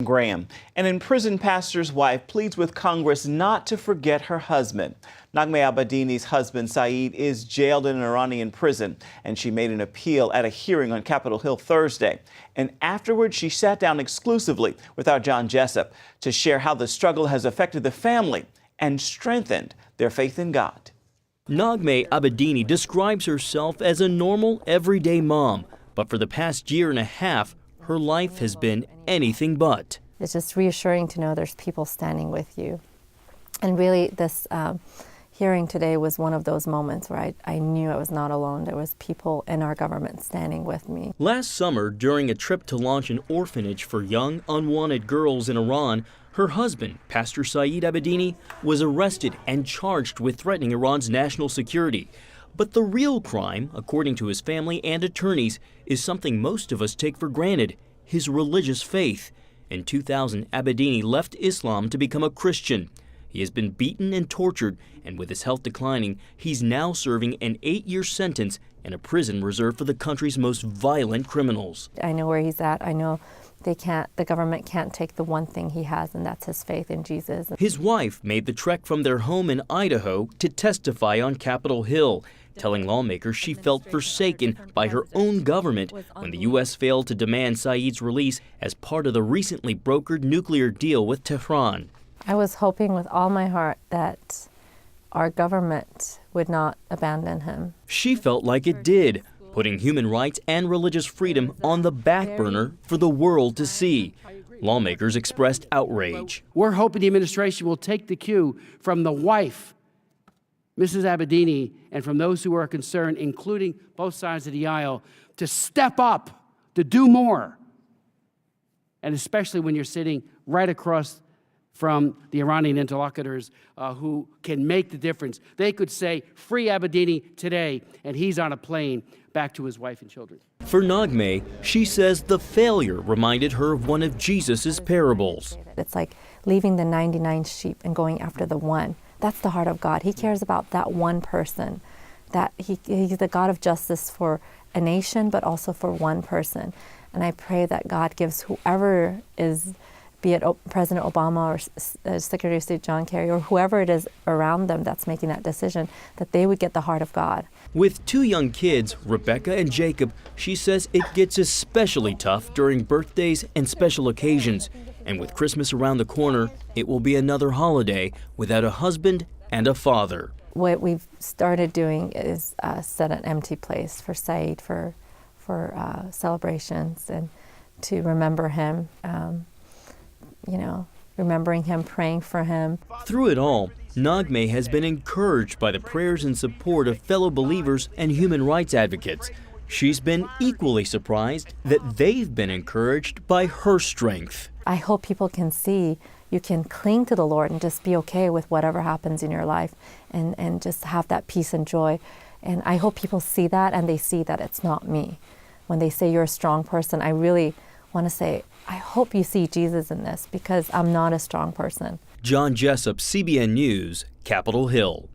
Graham. An imprisoned pastor's wife pleads with Congress not to forget her husband. Nagmeh Abedini's husband, Saeed, is jailed in an Iranian prison, and she made an appeal at a hearing on Capitol Hill Thursday. And afterwards, she sat down exclusively with our John Jessup to share how the struggle has affected the family and strengthened their faith in God. Nagmeh Abedini describes herself as a normal, everyday mom, but for the past year and a half, her life has been anything but. It's just reassuring to know there's people standing with you. And really, this hearing today was one of those moments where I knew I was not alone. There was people in our government standing with me. Last summer, during a trip to launch an orphanage for young, unwanted girls in Iran, her husband, Pastor Saeed Abedini, was arrested and charged with threatening Iran's national security. But the real crime, according to his family and attorneys, is something most of us take for granted: his religious faith. In 2000, Abedini left Islam to become a Christian. He has been beaten and tortured, and with his health declining, he's now serving an 8-year sentence in a prison reserved for the country's most violent criminals. I know where he's at. I know the government can't take the one thing he has, and that's his faith in Jesus. His wife made the trek from their home in Idaho to testify on Capitol Hill, telling lawmakers she felt forsaken by her own government when the U.S. failed to demand Saeed's release as part of the recently brokered nuclear deal with Tehran. I was hoping with all my heart that our government would not abandon him. She felt like it did, putting human rights and religious freedom on the back burner for the world to see. Lawmakers expressed outrage. We're hoping the administration will take the cue from the wife, Mrs. Abedini, and from those who are concerned, including both sides of the aisle, to step up, to do more. And especially when you're sitting right across from the Iranian interlocutors who can make the difference. They could say, free Abedini today, and he's on a plane back to his wife and children. For Nagmeh, she says the failure reminded her of one of Jesus' parables. It's like leaving the 99 sheep and going after the one. That's the heart of God. He cares about that one person. That he's the God of justice for a nation, but also for one person. And I pray that God gives whoever is, be it President Obama or Secretary of State John Kerry or whoever it is around them that's making that decision, that they would get the heart of God. With 2 young kids, Rebecca and Jacob, she says it gets especially tough during birthdays and special occasions. And with Christmas around the corner, it will be another holiday without a husband and a father. What we've started doing is set an empty place for Saeed for celebrations and to remember him. Remembering him, praying for him. Through it all, Nagmeh has been encouraged by the prayers and support of fellow believers and human rights advocates. She's been equally surprised that they've been encouraged by her strength. I hope people can see you can cling to the Lord and just be okay with whatever happens in your life and just have that peace and joy. And I hope people see that and they see that it's not me. When they say you're a strong person, I really want to say, I hope you see Jesus in this because I'm not a strong person. John Jessup, CBN News, Capitol Hill.